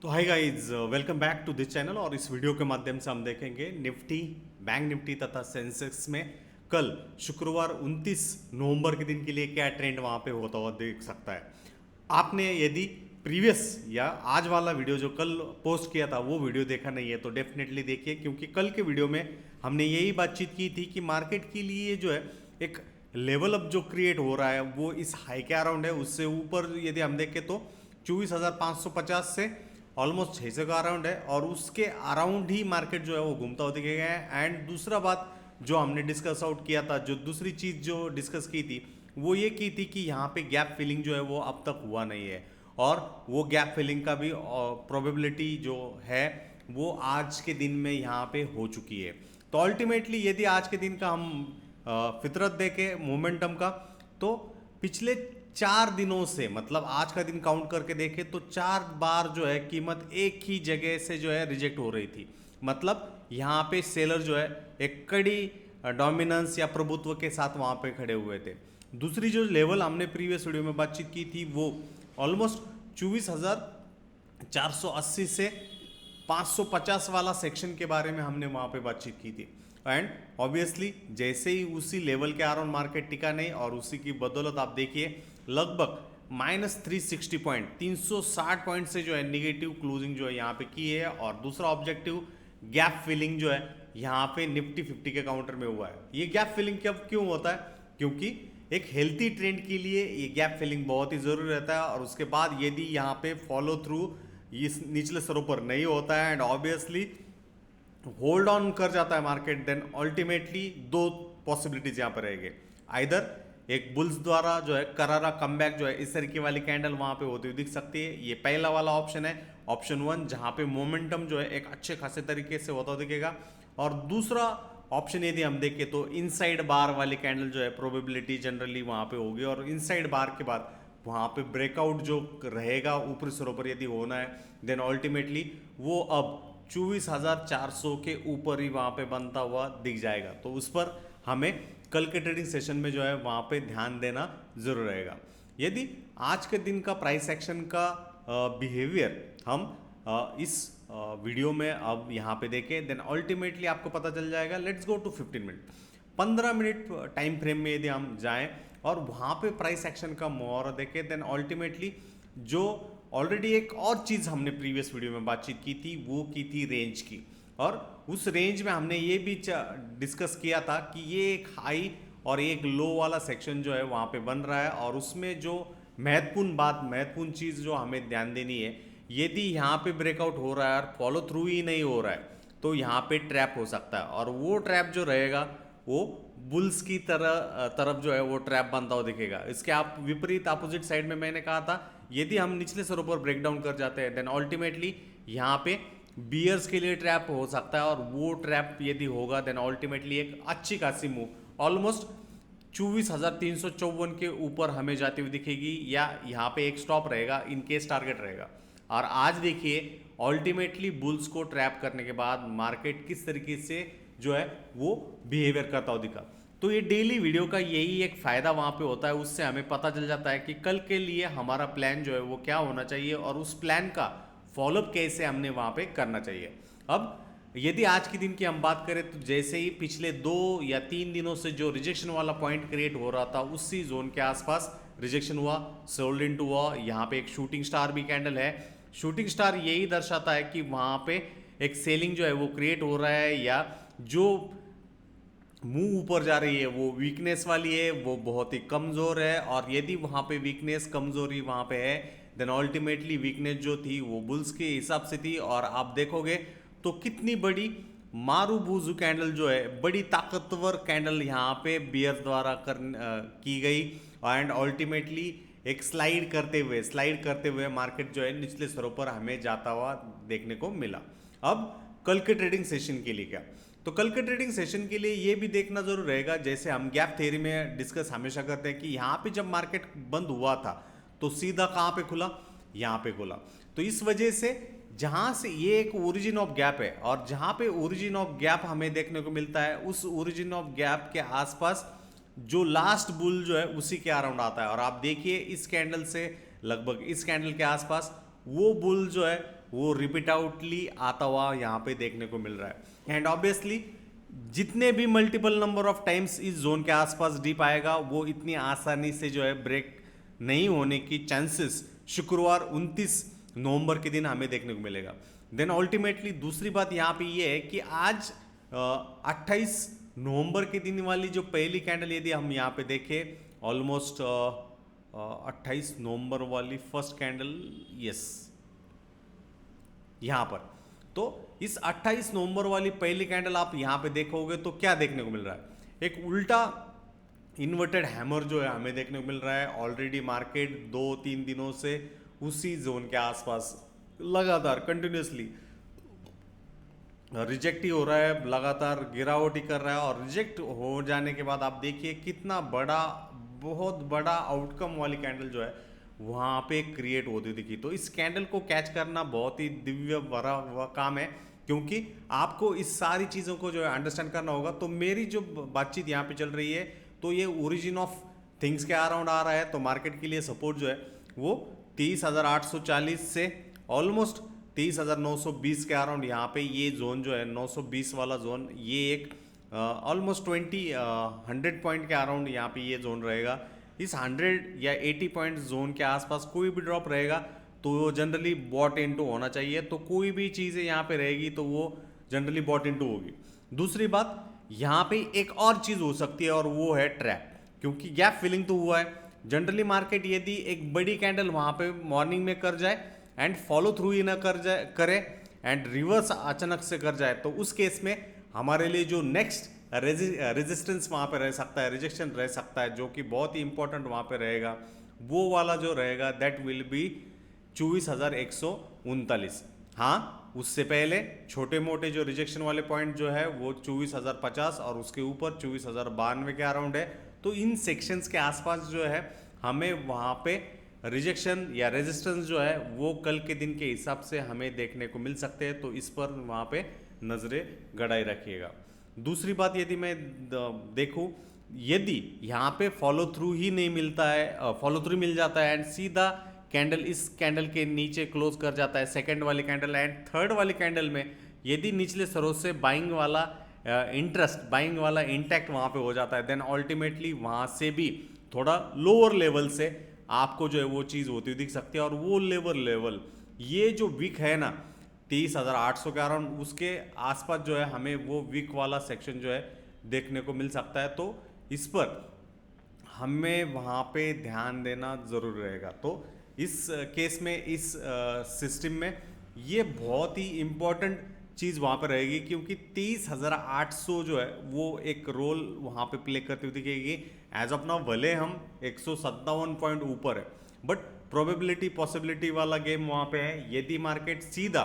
तो hi guys, welcome back to this channel. और इस वीडियो के माध्यम से हम देखेंगे निफ्टी, बैंक निफ्टी तथा सेंसेक्स में कल शुक्रवार 29 नवंबर के दिन के लिए क्या ट्रेंड वहां पे होता हुआ देख सकता है। आपने यदि प्रीवियस या आज वाला वीडियो जो कल पोस्ट किया था वो वीडियो देखा नहीं है तो डेफिनेटली देखिए, क्योंकि कल के वीडियो में हमने यही बातचीत की थी कि मार्केट के लिए जो है एक लेवल अप जो क्रिएट हो रहा है वो इस हाई के अराउंड है। उससे ऊपर यदि हम देखें तो 24,550 से ऑलमोस्ट 600 का अराउंड है और उसके अराउंड ही मार्केट जो है वो घूमता हुआ दिखेगा। एंड दूसरा बात जो हमने डिस्कस आउट किया था, जो दूसरी चीज़ जो डिस्कस की थी वो ये की थी कि यहाँ पे गैप फिलिंग जो है वो अब तक हुआ नहीं है और वो गैप फिलिंग का भी प्रोबेबिलिटी जो है वो आज के दिन में यहाँ पे हो चुकी है। तो अल्टीमेटली यदि आज के दिन का हम फितरत देखें मोमेंटम का, तो पिछले 4 दिनों से, मतलब आज का दिन काउंट करके देखें तो 4 बार जो है कीमत एक ही जगह से जो है रिजेक्ट हो रही थी। मतलब यहाँ पे सेलर जो है एक कड़ी डोमिनेंस या प्रभुत्व के साथ वहाँ पे खड़े हुए थे। दूसरी जो लेवल हमने प्रीवियस वीडियो में बातचीत की थी वो ऑलमोस्ट 24,480 से 550 वाला सेक्शन के बारे में हमने वहाँ पे बातचीत की थी। एंड ऑब्वियसली जैसे ही उसी लेवल के अराउंड मार्केट टिका नहीं और उसी की बदौलत आप देखिए लगभग -360 पॉइंट 360 पॉइंट से जो है निगेटिव क्लोजिंग जो है यहाँ पे की है। और दूसरा ऑब्जेक्टिव गैप फिलिंग जो है यहाँ पे निफ्टी 50 के काउंटर में हुआ है। ये गैप फिलिंग कब क्यों होता है? क्योंकि एक हेल्थी ट्रेंड के लिए ये गैप फिलिंग बहुत ही जरूरी रहता है। और उसके बाद यदि यहाँ पे फॉलो थ्रू इस निचले स्तरों पर नहीं होता है एंड ऑब्वियसली होल्ड ऑन कर जाता है मार्केट, देन अल्टीमेटली दो पॉसिबिलिटीज यहाँ पर रहेंगे। आइदर एक बुल्स द्वारा जो है करारा कमबैक जो है इस तरीके वाली कैंडल वहां पे होती हुई दिख सकती है, ये पहला वाला ऑप्शन है, ऑप्शन 1, जहां पे मोमेंटम जो है एक अच्छे खासे तरीके से होता दिखेगा। और दूसरा ऑप्शन यदि हम देखें तो इनसाइड बार वाली कैंडल जो है प्रोबेबिलिटी जनरली वहां पे होगी और इनसाइड बार के बाद वहां पे ब्रेकआउट जो रहेगा ऊपरी स्तरों पर यदि होना है, देन अल्टीमेटली वो अब 24,400 के ऊपर ही वहां पे बनता हुआ दिख जाएगा। तो उस पर हमें कल के ट्रेडिंग सेशन में जो है वहां पे ध्यान देना जरूर रहेगा। यदि आज के दिन का प्राइस एक्शन का बिहेवियर हम इस वीडियो में अब यहाँ पे देखें, देन अल्टीमेटली आपको पता चल जाएगा। Let's go to 15 minute 15 minute time frame में यदि हम जाएं और वहां पे प्राइस एक्शन का मुहावरा देखें, देन अल्टीमेटली जो ऑलरेडी एक और चीज हमने प्रीवियस वीडियो में बातचीत की थी वो की थी रेंज की। और उस रेंज में हमने ये भी डिस्कस किया था कि ये एक हाई और एक लो वाला सेक्शन जो है वहाँ पे बन रहा है। और उसमें जो महत्वपूर्ण चीज़ जो हमें ध्यान देनी है, यदि यहाँ पे ब्रेकआउट हो रहा है और फॉलो थ्रू ही नहीं हो रहा है तो यहाँ पे ट्रैप हो सकता है। और वो ट्रैप जो रहेगा वो बुल्स की तरफ जो है वो ट्रैप बनता हुआ दिखेगा। इसके आप विपरीत अपोजिट साइड में मैंने कहा था यदि हम निचले स्तरों पर ब्रेकडाउन कर जाते हैं देन अल्टीमेटली यहाँ पे बियर्स के लिए ट्रैप हो सकता है। और वो ट्रैप यदि होगा देन अल्टीमेटली एक अच्छी खासी मूव ऑलमोस्ट 24,354 के ऊपर हमें जाती हुई दिखेगी या यहाँ पे एक स्टॉप रहेगा, इनकेस टारगेट रहेगा। और आज देखिए अल्टीमेटली बुल्स को ट्रैप करने के बाद मार्केट किस तरीके से जो है वो बिहेवियर करता हुआ दिखा। तो ये डेली वीडियो का यही एक फायदा वहां पे होता है, उससे हमें पता चल जाता है कि कल के लिए हमारा प्लान जो है वो क्या होना चाहिए और उस प्लान का फॉलोअप कैसे हमने वहां पे करना चाहिए। अब यदि आज के दिन की हम बात करें तो जैसे ही पिछले 2 या 3 दिनों से जो रिजेक्शन वाला पॉइंट क्रिएट हो रहा था उसी जोन के आसपास रिजेक्शन हुआ, सोल्ड इनटू हुआ। यहाँ पे एक शूटिंग स्टार भी कैंडल है। शूटिंग स्टार यही दर्शाता है कि वहां पे एक सेलिंग जो है वो क्रिएट हो रहा है या जो मुंह ऊपर जा रही है वो वीकनेस वाली है, वो बहुत ही कमजोर है। और यदि वहां पे वीकनेस कमजोरी वहां पे है देन अल्टीमेटली वीकनेस जो थी वो बुल्स के हिसाब से थी। और आप देखोगे तो कितनी बड़ी मारूबूजू कैंडल जो है, बड़ी ताकतवर कैंडल यहाँ पे बियर द्वारा की गई एंड अल्टीमेटली एक स्लाइड करते हुए मार्केट जो है निचले स्तरों पर हमें जाता हुआ देखने को मिला। अब कल के ट्रेडिंग सेशन के लिए क्या, तो कल के ट्रेडिंग सेशन के लिए ये भी देखना जरूर रहेगा, जैसे हम गैप थ्योरी में डिस्कस हमेशा करते हैं कि यहाँ पे जब मार्केट बंद हुआ था तो सीधा कहाँ पे खुला, यहाँ पे खुला। तो इस वजह से जहां से ये एक ओरिजिन ऑफ गैप है और जहां पे ओरिजिन ऑफ गैप हमें देखने को मिलता है उस ओरिजिन ऑफ गैप के आसपास जो लास्ट बुल जो है उसी के अराउंड आता है। और आप देखिए इस कैंडल से लगभग इस कैंडल के आसपास वो बुल जो है वो रिपीट आउटली आता हुआ यहाँ पे देखने को मिल रहा है। एंड ऑब्वियसली जितने भी मल्टीपल नंबर ऑफ टाइम्स इस जोन के आसपास डिप आएगा वो इतनी आसानी से जो है ब्रेक नहीं होने की चांसेस शुक्रवार 29 नवंबर के दिन हमें देखने को मिलेगा। देन अल्टीमेटली दूसरी बात यहाँ पे ये है कि आज 28 नवंबर के दिन वाली जो पहली कैंडल यदि हम यहाँ पे देखें ऑलमोस्ट 28 नवंबर वाली फर्स्ट कैंडल, यस यहाँ पर, तो इस 28 नवंबर वाली पहली कैंडल आप यहाँ पे देखोगे तो क्या देखने को मिल रहा है, एक उल्टा इन्वर्टेड हैमर जो है हमें देखने को मिल रहा है। ऑलरेडी मार्केट 2-3 दिनों से उसी जोन के आसपास लगातार कंटिन्यूसली रिजेक्ट ही हो रहा है, लगातार गिरावट ही कर रहा है। और रिजेक्ट हो जाने के बाद आप देखिए कितना बड़ा, बहुत बड़ा आउटकम वाली कैंडल जो है वहाँ पे क्रिएट होती दिखी। तो इस कैंडल को कैच करना बहुत ही दिव्य बड़ा काम है, क्योंकि आपको इस सारी चीज़ों को जो है अंडरस्टैंड करना होगा। तो मेरी जो बातचीत यहाँ पे चल रही है तो ये ओरिजिन ऑफ थिंग्स के अराउंड आ रहा है। तो मार्केट के लिए सपोर्ट जो है वो 30,840 से ऑलमोस्ट 30,920 के अराउंड यहाँ पे ये जोन जो है 920 वाला जोन, ये एक ऑलमोस्ट 100 पॉइंट के अराउंड यहाँ पे ये जोन रहेगा। इस 100 या 80 पॉइंट जोन के आसपास कोई भी ड्रॉप रहेगा तो जनरली बॉट इनटू होना चाहिए। तो कोई भी चीज़ें यहाँ पे रहेगी तो वो जनरली बॉट इनटू होगी। दूसरी बात यहाँ पे एक और चीज़ हो सकती है और वो है ट्रैप, क्योंकि गैप फिलिंग तो हुआ है। जनरली मार्केट यदि एक बड़ी कैंडल वहाँ पे मॉर्निंग में कर जाए एंड फॉलो थ्रू ही ना करे एंड रिवर्स अचानक से कर जाए तो उस केस में हमारे लिए जो नेक्स्ट रेजिस्टेंस वहाँ पे रह सकता है, रिजेक्शन रह सकता है, जो कि बहुत ही इंपॉर्टेंट वहाँ पे रहेगा, वो वाला जो रहेगा दैट विल बी 24,139। हाँ, उससे पहले छोटे मोटे जो रिजेक्शन वाले पॉइंट जो है वो 24,050 और उसके ऊपर 24,092 के अराउंड है। तो इन सेक्शंस के आसपास जो है हमें वहाँ पे रिजेक्शन या रेजिस्टेंस जो है वो कल के दिन के हिसाब से हमें देखने को मिल सकते हैं। तो इस पर वहाँ पे नज़रें गड़ाए रखिएगा। दूसरी बात यदि मैं देखूँ, यदि यहाँ पे फॉलो थ्रू ही नहीं मिलता है, फॉलो थ्रू मिल जाता है एंड सीधा कैंडल इस कैंडल के नीचे क्लोज कर जाता है, सेकंड वाली कैंडल एंड थर्ड वाली कैंडल में यदि निचले सरों से बाइंग वाला इंटरेस्ट, बाइंग वाला इंटैक्ट वहाँ पे हो जाता है, देन अल्टीमेटली वहाँ से भी थोड़ा लोअर लेवल से आपको जो है वो चीज़ होती हुई दिख सकती है। और वो लेवल ये जो वीक है ना 30,800 के अराउंड, उसके आसपास जो है हमें वो वीक वाला सेक्शन जो है देखने को मिल सकता है। तो इस पर हमें वहाँ पे ध्यान देना ज़रूर रहेगा। तो इस केस में, इस सिस्टम में ये बहुत ही इम्पोर्टेंट चीज़ वहाँ पर रहेगी, क्योंकि 30,800 जो है वो एक रोल वहाँ पे प्ले करती हुई दिखेगी। एज ऑफ नाउ भले हम 157 पॉइंट ऊपर है, बट प्रोबेबिलिटी पॉसिबिलिटी वाला गेम वहाँ पे है। यदि मार्केट सीधा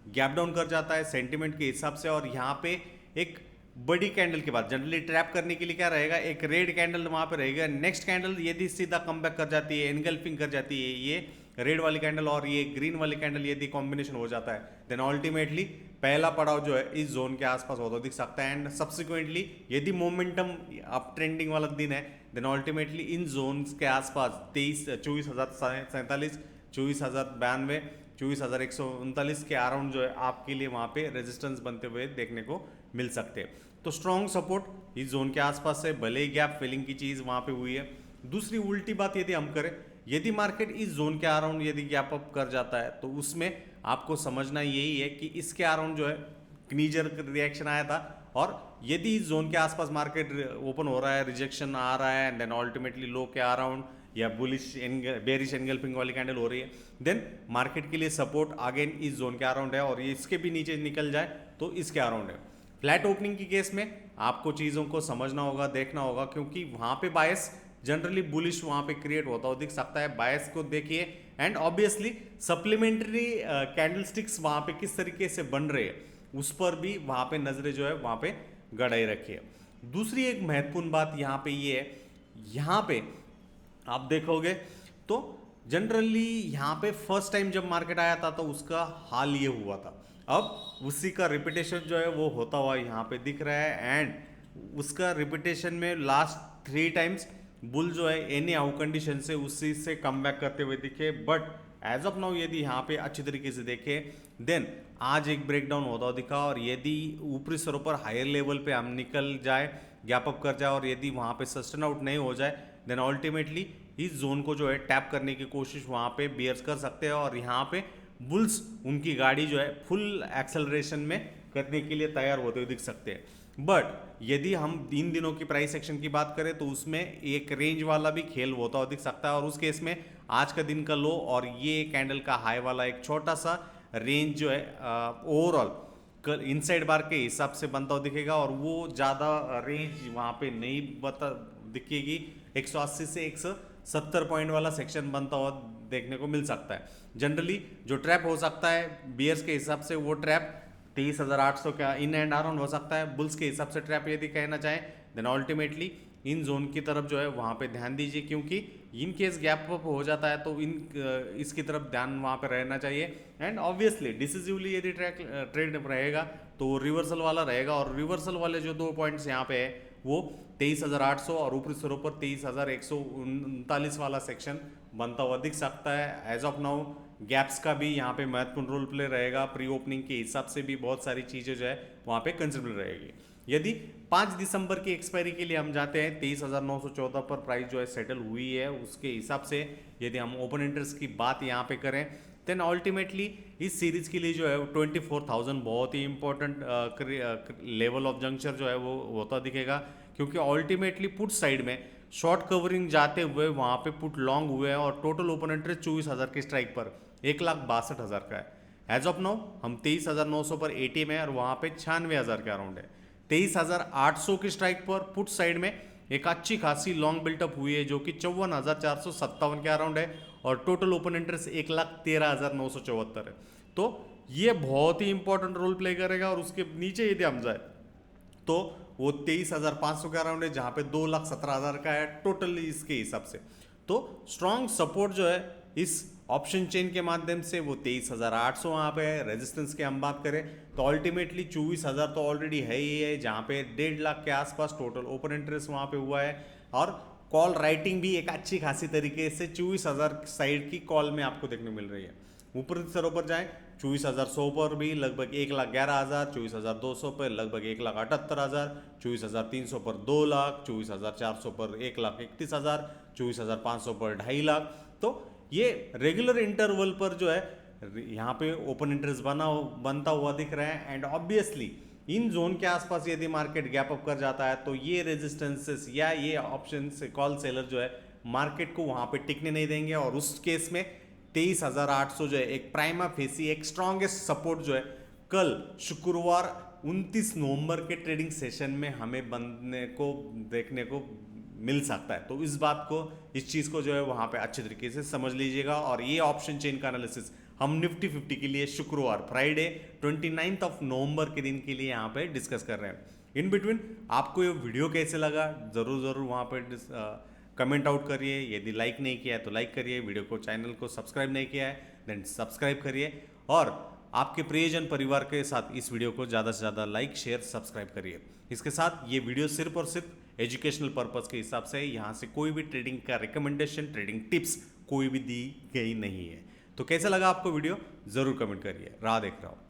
गैप डाउन कर जाता है सेंटिमेंट के हिसाब से और यहाँ पे एक बड़ी कैंडल के बाद जनरली ट्रैप करने के लिए क्या रहेगा, एक रेड कैंडल वहाँ पे रहेगा। नेक्स्ट कैंडल यदि सीधा कमबैक कर जाती है, एनगल्फिंग कर जाती है, ये रेड वाली कैंडल और ये ग्रीन वाली कैंडल यदि कॉम्बिनेशन हो जाता है, देन अल्टीमेटली पहला पड़ाव जो है इस जोन के आसपास होता दिख सकता है। एंड सब्सिक्वेंटली यदि मोमेंटम अप ट्रेंडिंग वाला दिन है, देन अल्टीमेटली इन जोन्स के आसपास 24,047, 24,092, 24,139 के अराउंड जो है आपके लिए वहाँ पे रेजिस्टेंस बनते हुए देखने को मिल सकते हैं। तो स्ट्रॉन्ग सपोर्ट इस जोन के आसपास से, भले ही गैप फिलिंग की चीज़ वहाँ पे हुई है। दूसरी उल्टी बात यदि हम करें, यदि मार्केट इस जोन के अराउंड यदि गैप अप कर जाता है तो उसमें आपको समझना यही है कि इसके अराउंड जो है क्नीजर रिएक्शन आया था, और यदि इस जोन के आसपास मार्केट ओपन हो रहा है, रिजेक्शन आ रहा है, देन अल्टीमेटली लो के अराउंड या बुलिश बेरिश एनगल्फिंग वाली कैंडल हो रही है, देन मार्केट के लिए सपोर्ट अगेन इस जोन के अराउंड है। और ये इसके भी नीचे निकल जाए तो इसके अराउंड है। फ्लैट ओपनिंग की केस में आपको चीज़ों को समझना होगा, देखना होगा, क्योंकि वहाँ पे बायस जनरली बुलिश वहाँ पे क्रिएट होता हो दिख सकता है। बायस को देखिए एंड ऑब्वियसली सप्लीमेंट्री कैंडलस्टिक्स वहाँ पे किस तरीके से बन रहे हैं उस पर भी वहाँ पे नजरें जो है वहाँ पे गड़ाई रखिए। दूसरी एक महत्वपूर्ण बात यहाँ पे ये है, यहाँ पे आप देखोगे तो जनरली यहाँ पे फर्स्ट टाइम जब मार्केट आया था तो उसका हाल ये हुआ था। अब उसी का रिपीटेशन जो है वो होता हुआ यहाँ पे दिख रहा है एंड उसका रिपीटेशन में लास्ट 3 टाइम्स बुल जो है एनी हाउ कंडीशन से उसी से कम बैक करते हुए दिखे, बट एज ऑफ नाउ यदि यहाँ पे अच्छी तरीके से देखें देन आज एक ब्रेकडाउन होता हुआ दिखा, और यदि ऊपरी स्तरों पर हायर लेवल पे हम निकल जाए, गैप अप कर जाए, और यदि वहाँ पे सस्टेन आउट नहीं हो जाए देन अल्टीमेटली इस जोन को जो है टैप करने की कोशिश वहाँ पे बियर्स कर सकते हैं, और यहाँ पे बुल्स उनकी गाड़ी जो है फुल एक्सेलरेशन में करने के लिए तैयार होते हुए दिख सकते हैं। बट यदि हम इन दिनों की प्राइस एक्शन की बात करें तो उसमें एक रेंज वाला भी खेल होता हुआ दिख सकता है, और उस केस में आज का दिन का लो और ये कैंडल का हाई वाला एक छोटा सा रेंज जो है ओवरऑल इनसाइड बार के हिसाब से बनता हुआ दिखेगा, और वो ज़्यादा रेंज वहाँ पे नहीं बता दिखेगी। 180 से 170 पॉइंट वाला सेक्शन बनता हुआ देखने को मिल सकता है। जनरली जो ट्रैप हो सकता है बियर्स के हिसाब से वो ट्रैप 23,800 का इन एंड अराउंड हो सकता है। बुल्स के हिसाब से ट्रैप यदि कहना चाहें देन अल्टीमेटली इन जोन की तरफ जो है वहाँ पे ध्यान दीजिए, क्योंकि इन केस गैप अप हो जाता है तो इसकी तरफ ध्यान वहाँ पे रहना चाहिए। एंड ऑब्वियसली डिसिसिवली यदि ट्रेड रहेगा तो रिवर्सल वाला रहेगा, और रिवर्सल वाले जो 2 पॉइंट्स यहाँ पे है वो 23,800 और ऊपरी स्तरों पर 23,139 वाला सेक्शन बनता हुआ दिख सकता है। एज ऑफ नाउ गैप्स का भी यहाँ पे महत्वपूर्ण रोल प्ले रहेगा, प्री ओपनिंग के हिसाब से भी बहुत सारी चीज़ें जो है वहाँ पे कंसिडर रहेगी। यदि 5 दिसंबर की एक्सपायरी के लिए हम जाते हैं 23,914 पर प्राइस जो है सेटल हुई है, उसके हिसाब से यदि हम ओपन इंटरेस्ट की बात यहाँ पे करें देन अल्टीमेटली इस सीरीज के लिए जो है 24,000 बहुत ही इंपॉर्टेंट लेवल ऑफ जंक्शन जो है वो होता दिखेगा, क्योंकि अल्टीमेटली पुट साइड में शॉर्ट कवरिंग जाते हुए वहाँ पे पुट लॉन्ग हुए हैं, और टोटल ओपन इंटरेस्ट 24,000 की स्ट्राइक पर 1,62,000 का है। एज ऑफ नाउ हम 23,900 पर एटीएम है, और वहाँ पे 96,000 के अराउंड है। 23,800 की स्ट्राइक पर पुट साइड में एक अच्छी खासी लॉन्ग बिल्टअप हुई है जो कि 54,457 के अराउंड है, और टोटल ओपन इंटरेस्ट 1,13,974 है। तो ये बहुत ही इंपॉर्टेंट रोल प्ले करेगा, और उसके नीचे यदि हम जाए तो वो 23,500 के अराउंड है, जहाँ पे 2,17,000 का है टोटल इसके हिसाब से। तो स्ट्रॉन्ग सपोर्ट जो है इस ऑप्शन चेन के माध्यम से वो 23,800 वहाँ पे है। रेजिस्टेंस की हम बात करें तो अल्टीमेटली 24,000 तो ऑलरेडी है ही है, जहाँ पे 1.5 लाख के आसपास टोटल ओपन इंटरेस्ट वहाँ पे हुआ है, और कॉल राइटिंग भी एक अच्छी खासी तरीके से 24,000 साइड की कॉल में आपको देखने मिल रही है। ऊपरी स्तरों पर जाएं 24,100 पर भी लगभग 1,11,000, 24,200 पर लगभग 1,78,000, 24,300 पर 2 लाख, 24,400 पर 1,31,000, 24,500 पर 2.5 लाख। तो ये रेगुलर इंटरवल पर जो है यहाँ पे ओपन इंटरेस्ट बनता हुआ दिख रहा है। एंड ऑब्वियसली इन जोन के आसपास यदि मार्केट गैप अप कर जाता है तो ये रेजिस्टेंसेस या ये ऑप्शन से कॉल सेलर जो है मार्केट को वहाँ पे टिकने नहीं देंगे, और उस केस में 23,800 जो है एक प्राइमा फेसी एक स्ट्रॉन्गेस्ट सपोर्ट जो है कल शुक्रवार 29 नवंबर के ट्रेडिंग सेशन में हमें बनने को देखने को मिल सकता है। तो इस बात को इस चीज़ को जो है वहाँ पे अच्छे तरीके से समझ लीजिएगा। और ये ऑप्शन चेन का एनालिसिस हम निफ्टी 50 के लिए शुक्रवार फ्राइडे 29 नवंबर के दिन के लिए यहाँ पे डिस्कस कर रहे हैं। इन बिटवीन आपको ये वीडियो कैसे लगा ज़रूर वहाँ पे कमेंट आउट करिए। यदि लाइक नहीं किया है तो लाइक करिए, वीडियो को चैनल को सब्सक्राइब नहीं किया है देन सब्सक्राइब करिए, और आपके प्रियजन परिवार के साथ इस वीडियो को ज़्यादा से ज़्यादा लाइक शेयर सब्सक्राइब करिए। इसके साथ ये वीडियो सिर्फ और सिर्फ एजुकेशनल पर्पस के हिसाब से, यहाँ से कोई भी ट्रेडिंग का रिकमेंडेशन ट्रेडिंग टिप्स कोई भी दी गई नहीं है। तो कैसा लगा आपको वीडियो ज़रूर कमेंट करिए। राह देख रहा हूँ।